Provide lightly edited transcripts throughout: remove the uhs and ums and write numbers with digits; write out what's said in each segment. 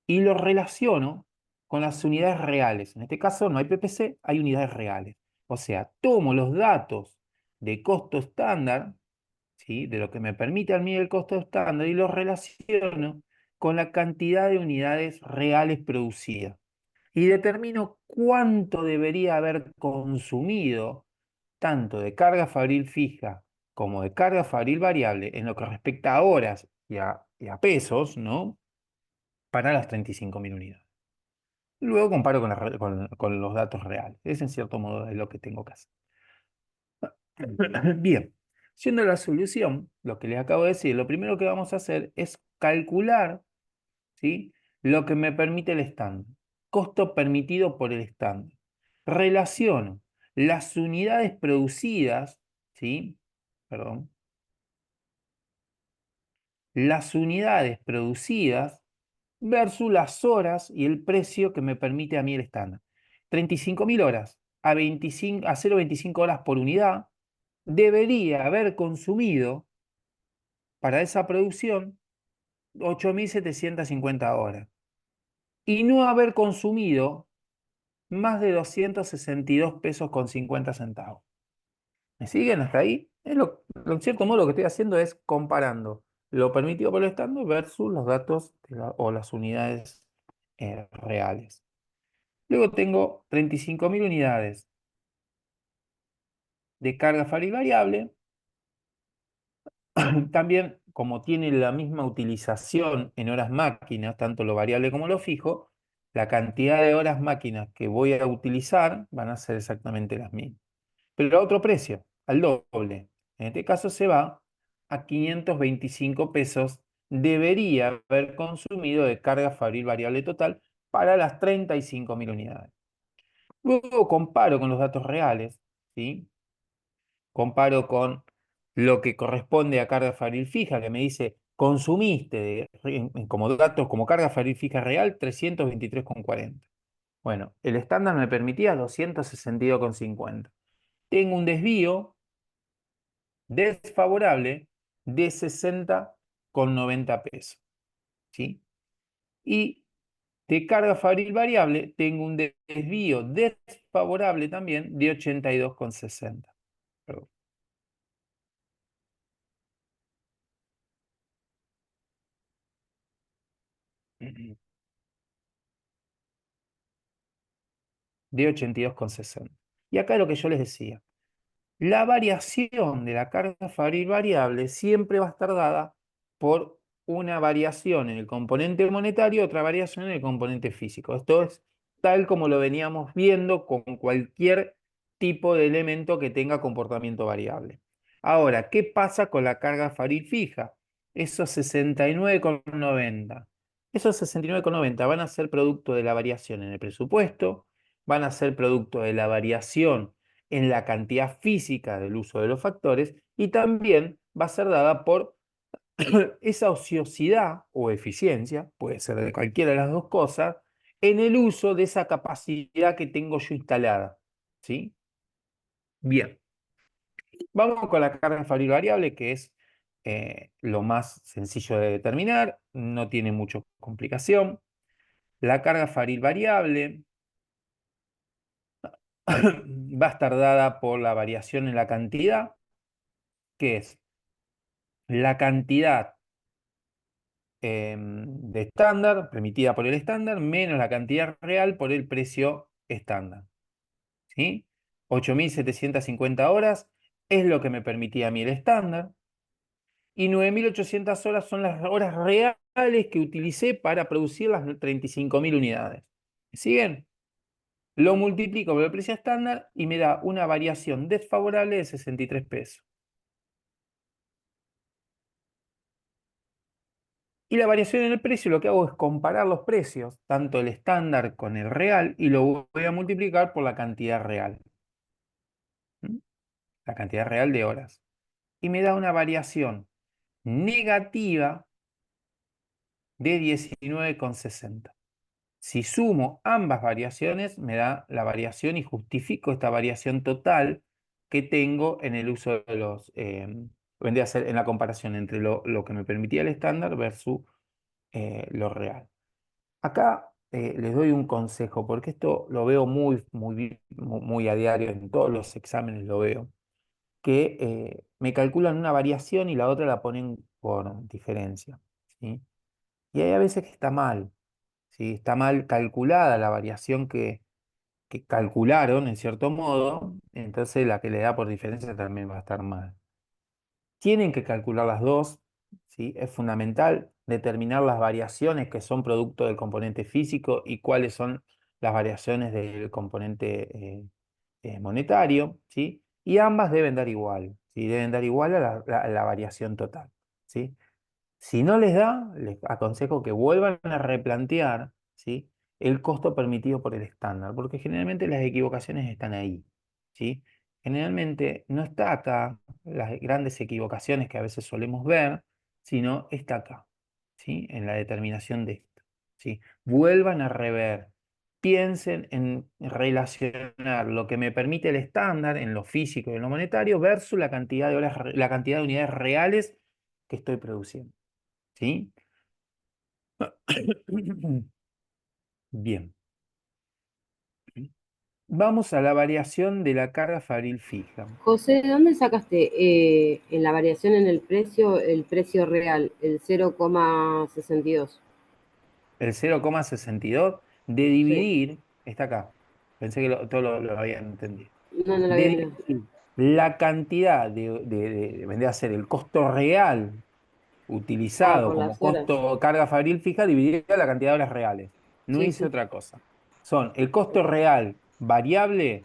y lo relaciono con las unidades reales. En este caso no hay PPC, hay unidades reales. O sea, tomo los datos de costo estándar, ¿sí?, de lo que me permite a mí el costo estándar, y los relaciono con la cantidad de unidades reales producidas. Y determino cuánto debería haber consumido, tanto de carga fabril fija como de carga fabril variable, en lo que respecta a horas y a pesos, ¿no?, para las 35.000 unidades. Luego comparo con los datos reales. Es en cierto modo lo que tengo que hacer. Bien, siendo la solución, lo que les acabo de decir, lo primero que vamos a hacer es calcular, ¿sí?, lo que me permite el estándar. Costo permitido por el estándar. Relaciono las unidades producidas, ¿sí? Perdón. Las unidades producidas versus las horas y el precio que me permite a mí el estándar. 35.000 horas a 0,25 horas por unidad, debería haber consumido para esa producción 8.750 horas y no haber consumido más de 262 pesos con 50 centavos. ¿Me siguen hasta ahí? En cierto modo lo que estoy haciendo es comparando lo permitido por el estándar versus los datos o las unidades reales. Luego tengo 35.000 unidades de carga fabril variable. También, como tiene la misma utilización en horas máquinas, tanto lo variable como lo fijo, la cantidad de horas máquinas que voy a utilizar van a ser exactamente las mismas. Pero a otro precio, al doble. En este caso se va a 525 pesos. Debería haber consumido de carga fabril variable total para las 35.000 unidades. Luego comparo con los datos reales, ¿sí? Comparo con lo que corresponde a carga fabril fija, que me dice, consumiste como datos, como carga fabril fija real, 323,40. Bueno, el estándar me permitía 262,50. Tengo un desvío desfavorable de 60,90 pesos, ¿sí? Y de carga fabril variable tengo un desvío desfavorable también de 82,60. Perdón. De 82,60. Y acá lo que yo les decía, la variación de la carga fabril variable siempre va a estar dada por una variación en el componente monetario y otra variación en el componente físico. Esto es tal como lo veníamos viendo con cualquier tipo de elemento que tenga comportamiento variable. Ahora, ¿qué pasa con la carga fabril fija? Esos 69,90. Esos 69,90 van a ser producto de la variación en el presupuesto, van a ser producto de la variación en la cantidad física del uso de los factores, y también va a ser dada por esa ociosidad o eficiencia, puede ser de cualquiera de las dos cosas, en el uso de esa capacidad que tengo yo instalada. ¿Sí? Bien, vamos con la carga fabril variable, que es lo más sencillo de determinar, no tiene mucha complicación. La carga fabril variable va a estar dada por la variación en la cantidad, que es la cantidad de estándar, permitida por el estándar, menos la cantidad real por el precio estándar. ¿Sí? 8.750 horas es lo que me permitía a mí el estándar, y 9.800 horas son las horas reales que utilicé para producir las 35.000 unidades. ¿Me siguen? Lo multiplico por el precio estándar y me da una variación desfavorable de 63 pesos. Y la variación en el precio, lo que hago es comparar los precios, tanto el estándar con el real, y lo voy a multiplicar por la cantidad real. ¿Mm? La cantidad real de horas. Y me da una variación negativa de 19,60. Si sumo ambas variaciones, me da la variación y justifico esta variación total que tengo en el uso de los... vendría a ser en la comparación entre lo que me permitía el estándar versus lo real. Acá les doy un consejo, porque esto lo veo muy a diario, en todos los exámenes lo veo, que me calculan una variación y la otra la ponen por diferencia, ¿sí? Y hay a veces que está mal, ¿sí? Está mal calculada la variación que calcularon, en cierto modo, entonces la que le da por diferencia también va a estar mal. Tienen que calcular las dos, ¿sí? Es fundamental determinar las variaciones que son producto del componente físico y cuáles son las variaciones del componente monetario, ¿sí? Y ambas deben dar igual, ¿sí? Deben dar igual a la variación total, ¿sí? Si no les da, les aconsejo que vuelvan a replantear, ¿sí? El costo permitido por el estándar, porque generalmente las equivocaciones están ahí, ¿sí? Generalmente no está acá las grandes equivocaciones que a veces solemos ver, sino está acá, ¿sí? En la determinación de esto, ¿sí? Vuelvan a rever, piensen en relacionar lo que me permite el estándar en lo físico y en lo monetario versus la cantidad de horas, la cantidad de unidades reales que estoy produciendo. ¿Sí? Bien. Vamos a la variación de la carga fabril fija. José, ¿de dónde sacaste en la variación en el precio real, el 0,62? El 0,62 de Sí, dividir, está acá. Pensé que todo lo habían entendido. no, no lo De había mirado. dividir la cantidad vendría a ser el costo real Ah, utilizado por como las horas. costo carga fabril fija dividido la cantidad de horas reales. No Sí, hice sí, otra cosa. Son el costo real variable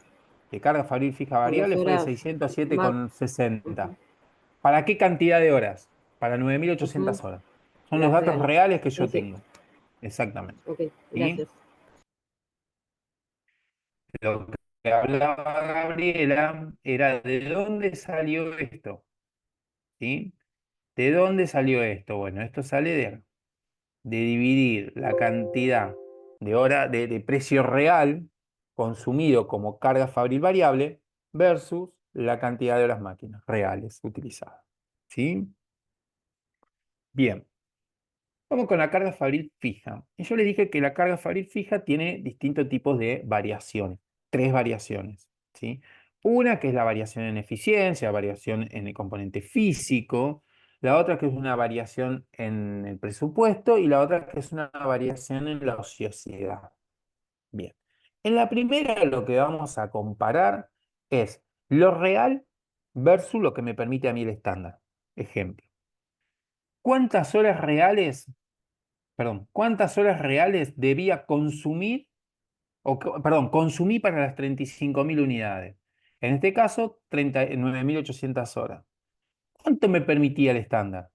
de carga fabril fija por las variable fue de horas. seiscientos siete Más. coma Ujú, sesenta ¿Para qué cantidad de horas? Para nueve mil ujú, ochocientas horas. Son los las datos reales. reales que Sí, yo sí, tengo. Exactamente. ok, ¿Sí? gracias. Lo que hablaba Gabriela era de dónde salió esto. ¿Sí? ¿De dónde salió esto? Bueno, esto sale de dividir la cantidad de hora de precio real consumido como carga fabril variable versus la cantidad de horas máquinas reales utilizadas. ¿Sí? Bien. Vamos con la carga fabril fija. Y yo les dije que la carga fabril fija tiene distintos tipos de variaciones, tres variaciones, ¿sí? Una que es la variación en eficiencia, variación en el componente físico, la otra que es una variación en el presupuesto y la otra que es una variación en la ociosidad. Bien. En la primera lo que vamos a comparar es lo real versus lo que me permite a mí el estándar. Ejemplo. ¿Cuántas horas reales ¿cuántas horas reales debía consumir, perdón, consumí para las 35.000 unidades? En este caso, 39.800 horas. ¿Cuánto me permitía el estándar?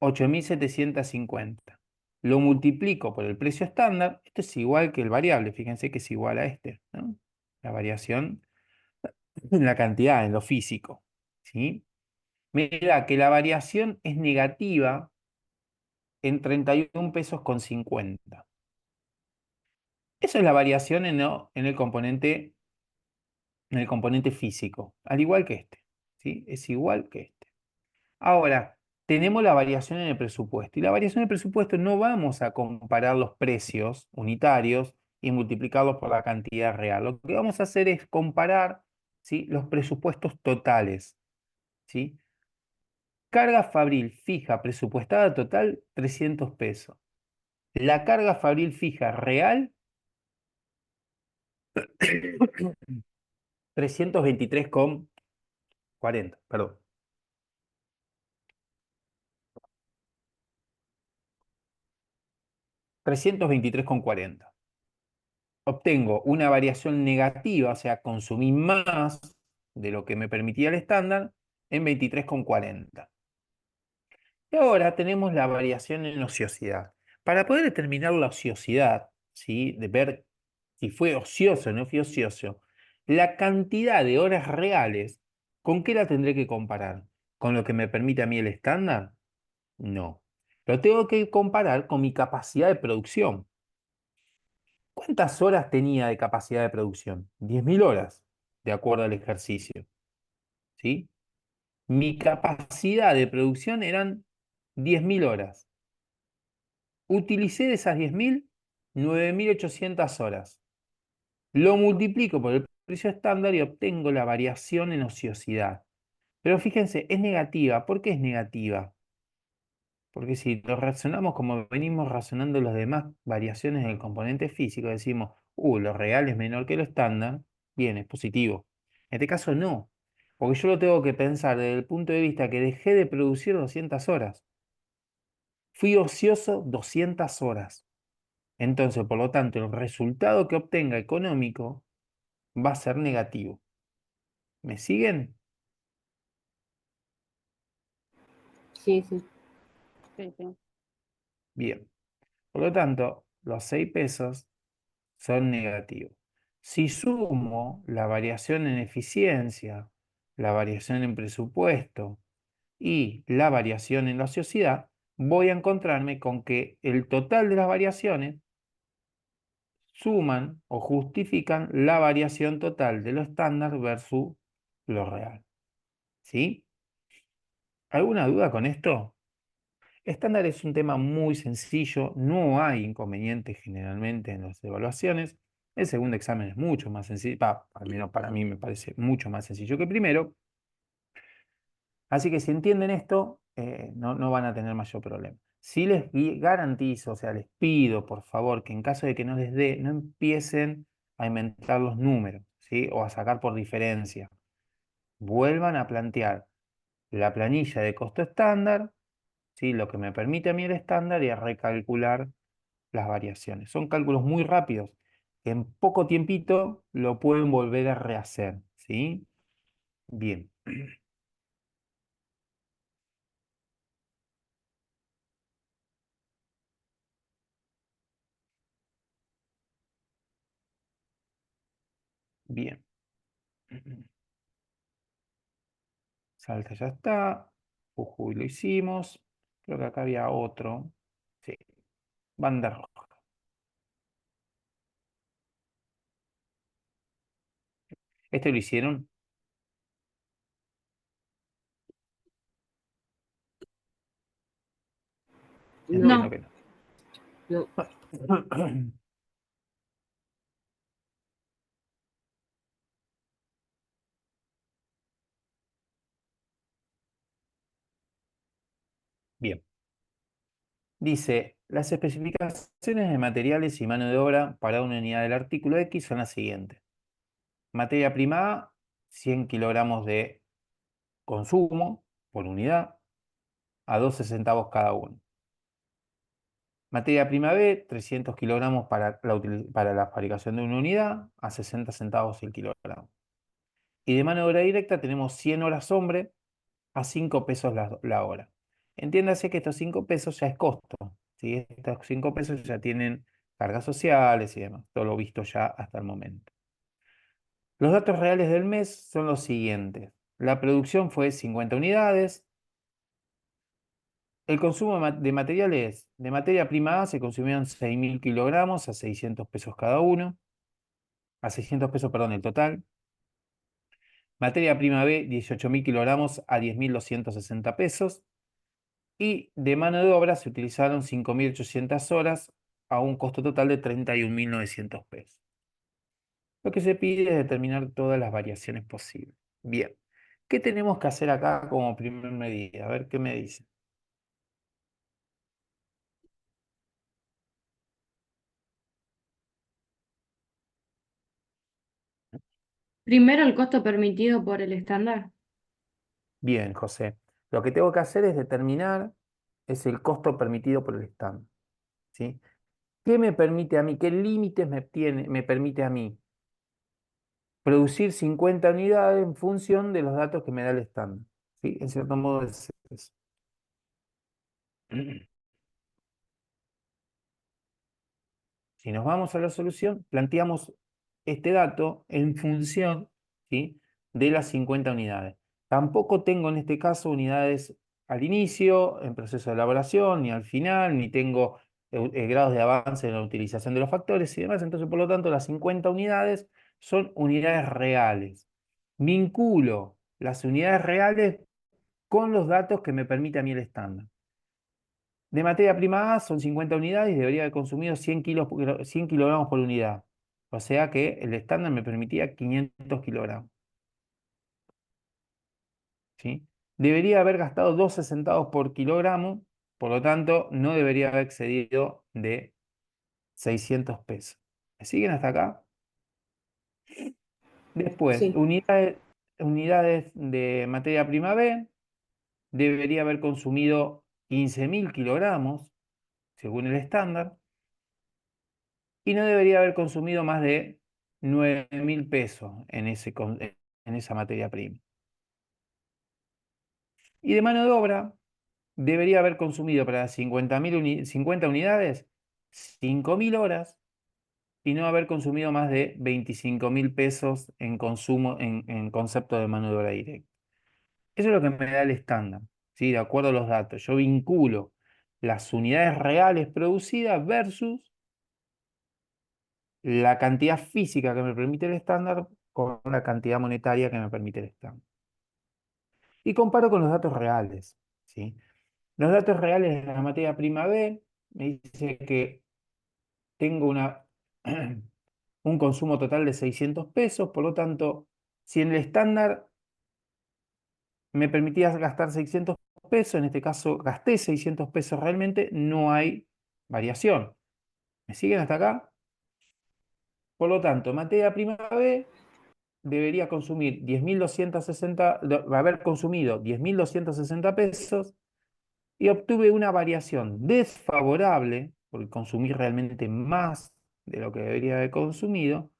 8.750. Lo multiplico por el precio estándar, esto es igual que el variable, fíjense que es igual a este, ¿no? La variación en la cantidad, en lo físico, ¿sí? Mira que la variación es negativa en 31 pesos con 50. Eso es la variación en el componente físico, al igual que este, ¿sí? Es igual que este. Ahora, tenemos la variación en el presupuesto. Y la variación en el presupuesto no vamos a comparar los precios unitarios y multiplicarlos por la cantidad real. Lo que vamos a hacer es comparar, ¿sí? Los presupuestos totales, ¿sí? Carga fabril fija presupuestada total, 300 pesos. La carga fabril fija real, 323,40, perdón. 323,40. Obtengo una variación negativa, o sea, consumí más de lo que me permitía el estándar en 23,40. Y ahora tenemos la variación en ociosidad. Para poder determinar la ociosidad, ¿sí? De ver si fue ocioso o no fue ocioso, la cantidad de horas reales, ¿con qué la tendré que comparar? ¿Con lo que me permite a mí el estándar? No. Lo tengo que comparar con mi capacidad de producción. ¿Cuántas horas tenía de capacidad de producción? 10.000 horas, de acuerdo al ejercicio. ¿Sí? Mi capacidad de producción eran 10.000 horas. Utilicé de esas 10.000. 9.800 horas. Lo multiplico por el precio estándar y obtengo la variación en ociosidad. Pero fíjense, es negativa. ¿Por qué es negativa? Porque si lo razonamos como venimos razonando las demás variaciones del componente físico, decimos, lo real es menor que lo estándar, bien, es positivo. En este caso no, porque yo lo tengo que pensar desde el punto de vista que dejé de producir 200 horas. Fui ocioso 200 horas. Entonces, por lo tanto, el resultado que obtenga económico va a ser negativo. ¿Me siguen? Sí, sí. Sí, sí. Bien. Por lo tanto, los 6 pesos son negativos. Si sumo la variación en eficiencia, la variación en presupuesto y la variación en la ociosidad, voy a encontrarme con que el total de las variaciones suman o justifican la variación total de lo estándar versus lo real. ¿Sí? ¿Alguna duda con esto? Estándar es un tema muy sencillo, no hay inconvenientes generalmente en las evaluaciones. El segundo examen es mucho más sencillo, al menos para mí me parece mucho más sencillo que el primero. Así que si entienden esto, no van a tener mayor problema. Si les garantizo, o sea, les pido por favor que en caso de que no les dé, no empiecen a inventar los números, ¿sí? O a sacar por diferencia. Vuelvan a plantear la planilla de costo estándar, ¿sí? Lo que me permite a mí el estándar y a recalcular las variaciones. Son cálculos muy rápidos, que en poco tiempito lo pueden volver a rehacer, ¿sí? Bien. Bien. Salta ya está. Jujuy lo hicimos. Creo que acá había otro. Sí. Banda roja. ¿Este lo hicieron? Entiendo No. que no. No. Bien. Dice, las especificaciones de materiales y mano de obra para una unidad del artículo X son las siguientes. Materia prima A, 100 kilogramos de consumo por unidad a 12 centavos cada uno. Materia prima B, 300 kilogramos para la fabricación de una unidad a 60 centavos el kilogramo. Y de mano de obra directa tenemos 100 horas hombre a 5 pesos la hora. Entiéndase que estos 5 pesos ya es costo, ¿sí? Estos 5 pesos ya tienen cargas sociales y demás, todo lo visto ya hasta el momento. Los datos reales del mes son los siguientes. La producción fue 50 unidades. El consumo de materiales, de materia prima A se consumieron 6.000 kilogramos a 600 pesos cada uno. A 600 pesos, perdón, el total. Materia prima B, 18.000 kilogramos a 10.260 pesos. Y de mano de obra se utilizaron 5.800 horas a un costo total de 31.900 pesos. Lo que se pide es determinar todas las variaciones posibles. Bien, ¿qué tenemos que hacer acá como primer medida? A ver qué me dice. Primero el costo permitido por el estándar. Bien, José. Lo que tengo que hacer es determinar es el costo permitido por el estándar, ¿sí? ¿Qué me permite a mí? ¿Qué límites me permite a mí? Producir 50 unidades en función de los datos que me da el estándar, ¿sí? En cierto modo es eso. Si nos vamos a la solución, planteamos este dato en función, ¿sí?, de las 50 unidades. Tampoco tengo en este caso unidades al inicio, en proceso de elaboración, ni al final, ni tengo grados de avance en la utilización de los factores y demás. Entonces, por lo tanto, las 50 unidades son unidades reales. Vinculo las unidades reales con los datos que me permite a mí el estándar. De materia prima A son 50 unidades y debería haber consumido 100 kilogramos por unidad. O sea que el estándar me permitía 500 kilogramos. ¿Sí? Debería haber gastado 12 centavos por kilogramo, por lo tanto, no debería haber excedido de 600 pesos. ¿Me siguen hasta acá? Después, Sí, unidades de materia prima B, debería haber consumido 15.000 kilogramos, según el estándar, y no debería haber consumido más de 9.000 pesos en esa materia prima. Y de mano de obra, debería haber consumido para 50 unidades 5.000 horas y no haber consumido más de 25.000 pesos en consumo en concepto de mano de obra directa. Eso es lo que me da el estándar, ¿sí? De acuerdo a los datos. Yo vinculo las unidades reales producidas versus la cantidad física que me permite el estándar con la cantidad monetaria que me permite el estándar. Y comparo con los datos reales, ¿sí? Los datos reales de la materia prima B me dice que tengo un consumo total de 600 pesos, por lo tanto, si en el estándar me permitía gastar 600 pesos, en este caso gasté 600 pesos realmente, no hay variación. ¿Me siguen hasta acá? Por lo tanto, materia prima B debería consumir 10.260, haber consumido 10.260 pesos y obtuve una variación desfavorable, porque consumí realmente más de lo que debería haber consumido,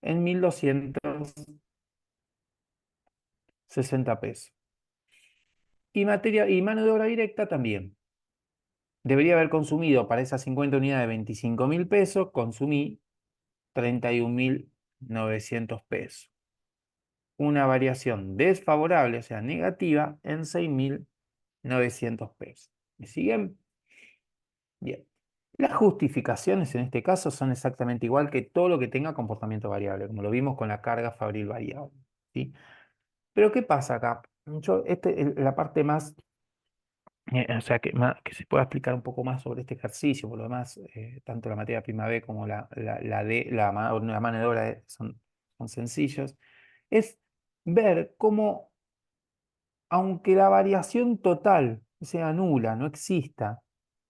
en 1.260 pesos. Y mano de obra directa también. Debería haber consumido para esas 50 unidades de 25.000 pesos, consumí 31.900 pesos. Una variación desfavorable, o sea, negativa, en 6.900 pesos. ¿Me siguen? Bien. Las justificaciones en este caso son exactamente igual que todo lo que tenga comportamiento variable, como lo vimos con la carga fabril variable, ¿sí? Pero ¿qué pasa acá? La parte más, o sea, que se pueda explicar un poco más sobre este ejercicio, por lo demás, tanto la materia prima B como la mano de obra son sencillos, es ver cómo, aunque la variación total sea nula, no exista,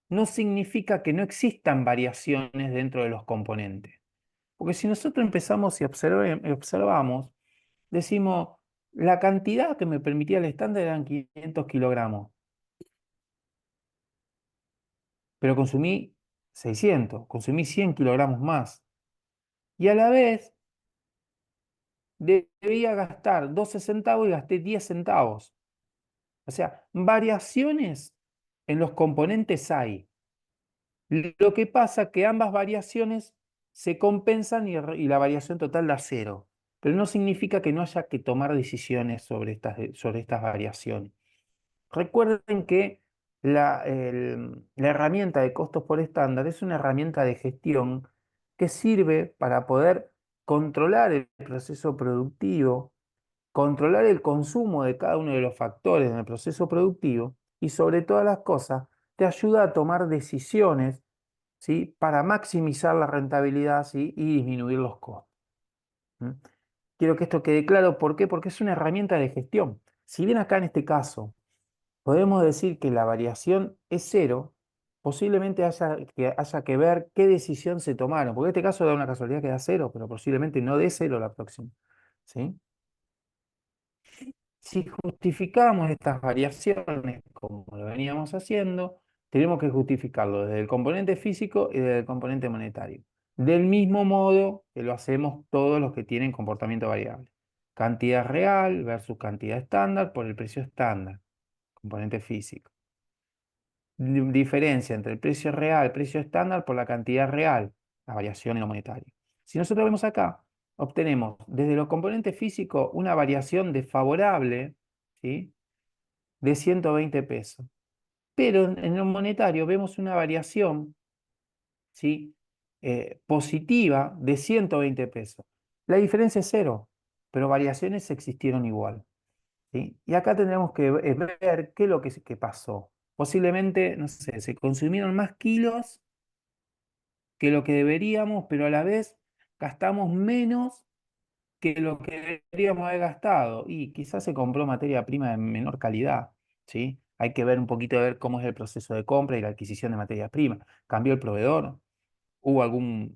no significa que no existan variaciones dentro de los componentes. Porque si nosotros empezamos y observamos, decimos, la cantidad que me permitía el estándar eran 500 kilogramos, pero consumí 600, consumí 100 kilogramos más. Y a la vez debía gastar 12 centavos y gasté 10 centavos. O sea, variaciones en los componentes hay. Lo que pasa es que ambas variaciones se compensan y la variación total da cero. Pero no significa que no haya que tomar decisiones sobre estas variaciones. Recuerden que la herramienta de costos por estándar es una herramienta de gestión que sirve para poder controlar el proceso productivo, controlar el consumo de cada uno de los factores en el proceso productivo y sobre todas las cosas te ayuda a tomar decisiones, ¿sí? Para maximizar la rentabilidad, ¿sí? Y disminuir los costos. ¿Mm? Quiero que esto quede claro. ¿Por qué? Porque es una herramienta de gestión. Si bien acá en este caso podemos decir que la variación es cero, posiblemente haya que ver qué decisión se tomaron, porque en este caso da una casualidad que da cero, pero posiblemente no dé cero la próxima, ¿sí? Si justificamos estas variaciones como lo veníamos haciendo, tenemos que justificarlo desde el componente físico y desde el componente monetario. Del mismo modo que lo hacemos todos los que tienen comportamiento variable. Cantidad real versus cantidad estándar por el precio estándar, componente físico. Diferencia entre el precio real y el precio estándar por la cantidad real, la variación en lo monetario. Si nosotros vemos acá, obtenemos desde los componentes físicos una variación desfavorable, ¿sí? De 120 pesos. Pero en lo monetario vemos una variación, ¿sí? Positiva de 120 pesos. La diferencia es cero, pero variaciones existieron igual, ¿sí? Y acá tendremos que ver qué es lo que pasó. posiblemente, no sé, se consumieron más kilos que lo que deberíamos, pero a la vez gastamos menos que lo que deberíamos haber gastado. Y quizás se compró materia prima de menor calidad, ¿sí? Hay que ver un poquito, ver cómo es el proceso de compra y la adquisición de materia prima. ¿Cambió el proveedor? ¿Hubo alguna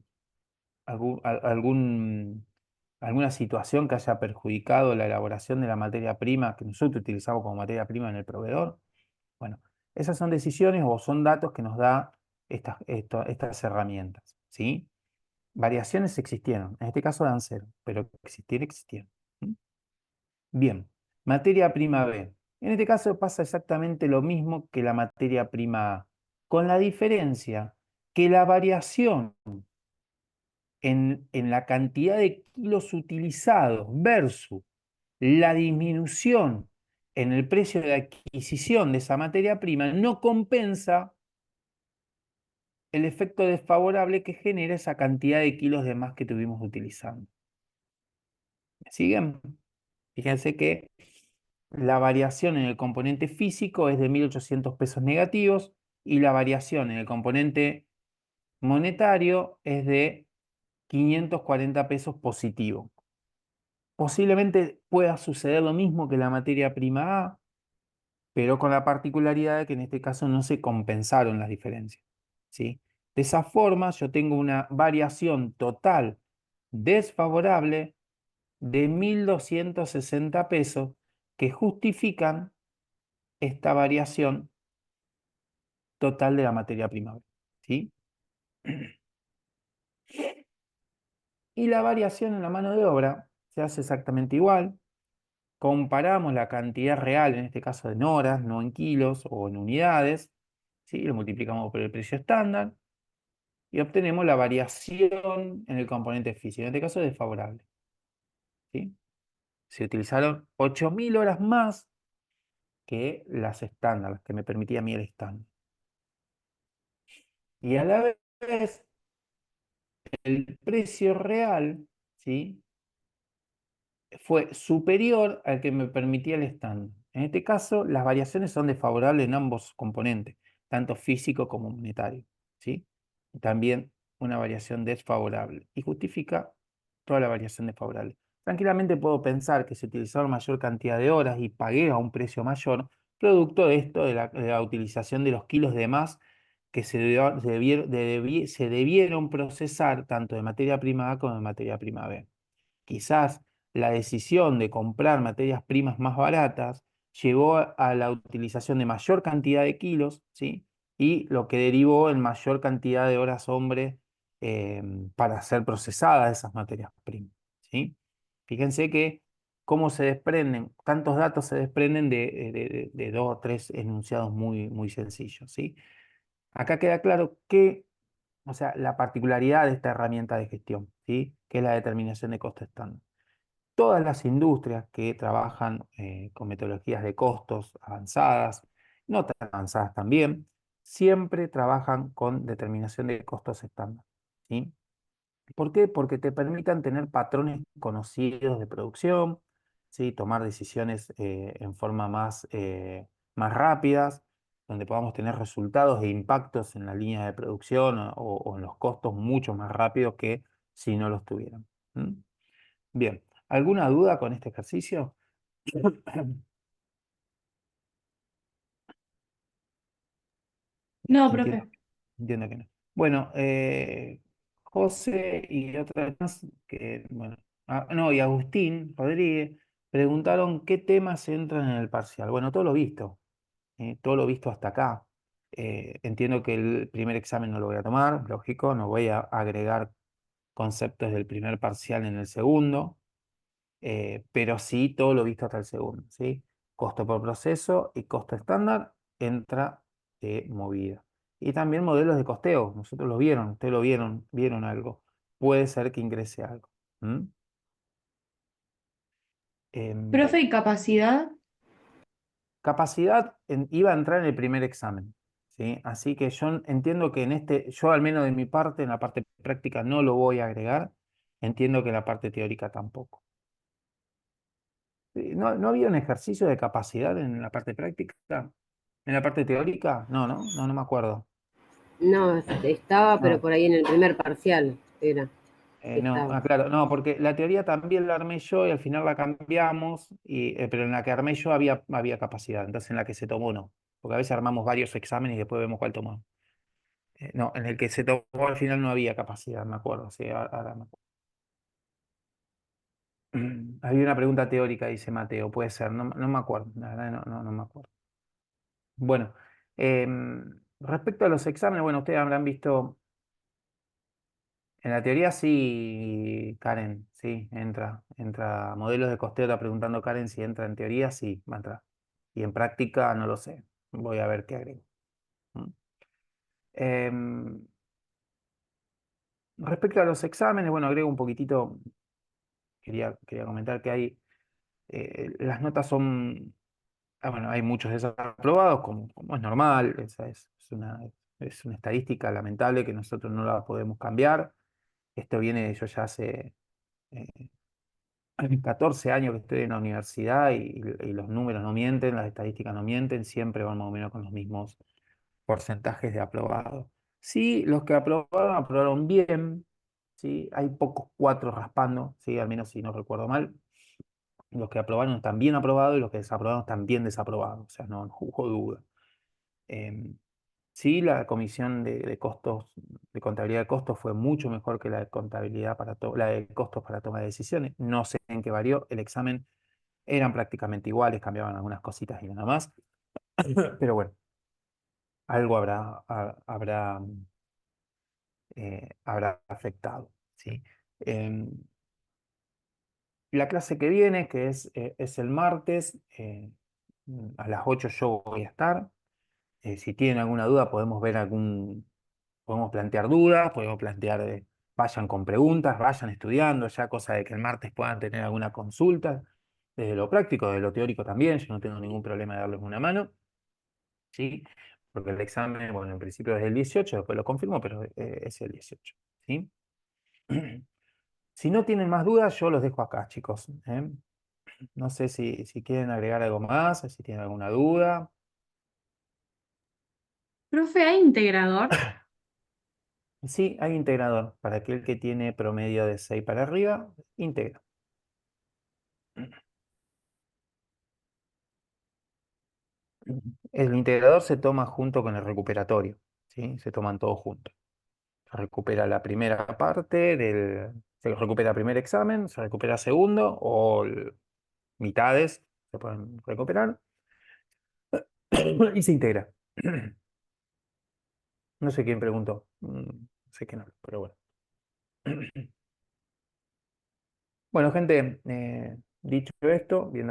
situación que haya perjudicado la elaboración de la materia prima que nosotros utilizamos como materia prima en el proveedor? Bueno, esas son decisiones o son datos que nos da estas herramientas, ¿sí? Variaciones existieron, en este caso dan cero, pero existieron. ¿Mm? Bien, materia prima B. En este caso pasa exactamente lo mismo que la materia prima A, con la diferencia que la variación en la cantidad de kilos utilizados versus la disminución en el precio de adquisición de esa materia prima no compensa el efecto desfavorable que genera esa cantidad de kilos de más que tuvimos utilizando. ¿Me siguen? Fíjense que la variación en el componente físico es de 1.800 pesos negativos y la variación en el componente monetario es de 540 pesos positivo. Posiblemente pueda suceder lo mismo que la materia prima A, pero con la particularidad de que en este caso no se compensaron las diferencias, ¿sí? De esa forma yo tengo una variación total desfavorable de 1.260 pesos que justifican esta variación total de la materia prima, ¿sí? Y la variación en la mano de obra se hace exactamente igual. Comparamos la cantidad real, en este caso en horas, no en kilos o en unidades, ¿sí? Lo multiplicamos por el precio estándar y obtenemos la variación en el componente físico, en este caso desfavorable, ¿sí? Se utilizaron 8.000 horas más que las estándar, las que me permitía a mí el estándar. Y a la vez, el precio real, ¿sí? Fue superior al que me permitía el estándar. En este caso, las variaciones son desfavorables en ambos componentes, tanto físico como monetario, ¿sí? También una variación desfavorable y justifica toda la variación desfavorable. Tranquilamente puedo pensar que se utilizaron mayor cantidad de horas y pagué a un precio mayor, producto de esto, de la utilización de los kilos de más que se debieron procesar tanto de materia prima A como de materia prima B. Quizás la decisión de comprar materias primas más baratas llevó a la utilización de mayor cantidad de kilos, ¿sí? Y lo que derivó en mayor cantidad de horas hombre para ser procesadas esas materias primas, ¿sí? Fíjense que cómo se desprenden, tantos datos se desprenden de dos o tres enunciados muy, muy sencillos, ¿sí? Acá queda claro que, o sea, la particularidad de esta herramienta de gestión, ¿sí? Que es la determinación de costo estándar. Todas las industrias que trabajan con metodologías de costos avanzadas, no tan avanzadas también, siempre trabajan con determinación de costos estándar, ¿sí? ¿Por qué? Porque te permitan tener patrones conocidos de producción, ¿sí? Tomar decisiones en forma más rápidas, donde podamos tener resultados e impactos en la línea de producción o en los costos mucho más rápidos que si no los tuvieran. ¿Mm? Bien, ¿alguna duda con este ejercicio? No, profe. Entiendo, entiendo que no. Bueno, José y otra más que, bueno, no, y Agustín Rodríguez preguntaron qué temas entran en el parcial. Bueno, todo lo visto hasta acá. Entiendo que el primer examen no lo voy a tomar, lógico, no voy a agregar conceptos del primer parcial en el segundo. Pero sí todo lo visto hasta el segundo, ¿sí? Costo por proceso y costo estándar entra movida. Y también modelos de costeo, nosotros lo vieron, ustedes lo vieron algo. Puede ser que ingrese algo. ¿Mm? Em, Profe, ¿y capacidad? Capacidad iba a entrar en el primer examen, ¿sí? Así que yo entiendo que yo al menos de mi parte, en la parte práctica no lo voy a agregar, entiendo que en la parte teórica tampoco. ¿No había un ejercicio de capacidad en la parte práctica? ¿En la parte teórica? No, no me acuerdo. No, estaba, pero No, por ahí en el primer parcial era que no, estaba. claro, no, porque la teoría también la armé yo y al final la cambiamos, pero en la que armé yo había capacidad, entonces en la que se tomó no, porque a veces armamos varios exámenes y después vemos cuál tomamos. No, en el que se tomó al final no había capacidad, me acuerdo, sí, ahora me acuerdo. Había una pregunta teórica, dice Mateo, puede ser, no me acuerdo, la verdad no me acuerdo. Bueno, respecto a los exámenes, bueno, ustedes habrán visto, en la teoría sí, Karen, sí, entra modelos de costeo, está preguntando Karen si entra en teoría, sí, va a entrar. Y en práctica no lo sé, voy a ver qué agrego. ¿Mm? Em, Respecto a los exámenes, bueno, agrego un poquitito, quería comentar que las notas son, bueno, hay muchos desaprobados, como es normal, esa es una estadística lamentable que nosotros no la podemos cambiar. Esto viene, yo ya hace 14 años que estoy en la universidad y los números no mienten, las estadísticas no mienten, siempre van más o menos con los mismos porcentajes de aprobados. Sí, los que aprobaron bien, sí, hay pocos cuatro raspando, sí, al menos si no recuerdo mal. Los que aprobaron están bien aprobados y los que desaprobaron están bien desaprobados, o sea, no hubo duda. Em, sí, la comisión de costos, de contabilidad de costos fue mucho mejor que la de contabilidad la de costos para toma de decisiones. No sé en qué varió. El examen eran prácticamente iguales, cambiaban algunas cositas y nada más. Pero bueno, algo habrá afectado, ¿sí? Em, la clase que viene, que es el martes, a las 8 yo voy a estar. Si tienen alguna duda, podemos plantear dudas, podemos plantear, vayan con preguntas, vayan estudiando, ya cosa de que el martes puedan tener alguna consulta, desde lo práctico, desde lo teórico también, yo no tengo ningún problema de darles una mano, ¿sí? Porque el examen, bueno, en principio es el 18, después lo confirmo, pero es el 18, ¿sí? Si no tienen más dudas, yo los dejo acá, chicos, ¿eh? No sé si quieren agregar algo más, si tienen alguna duda. Profe, ¿hay integrador? Sí, hay integrador. Para aquel que tiene promedio de 6 para arriba, integra. El integrador se toma junto con el recuperatorio, ¿sí? Se toman todos juntos. Se recupera la primera parte se recupera el primer examen, se recupera segundo o mitades se pueden recuperar y se integra. No sé quién preguntó. Sé que no, pero bueno. Bueno, gente, dicho esto, viendo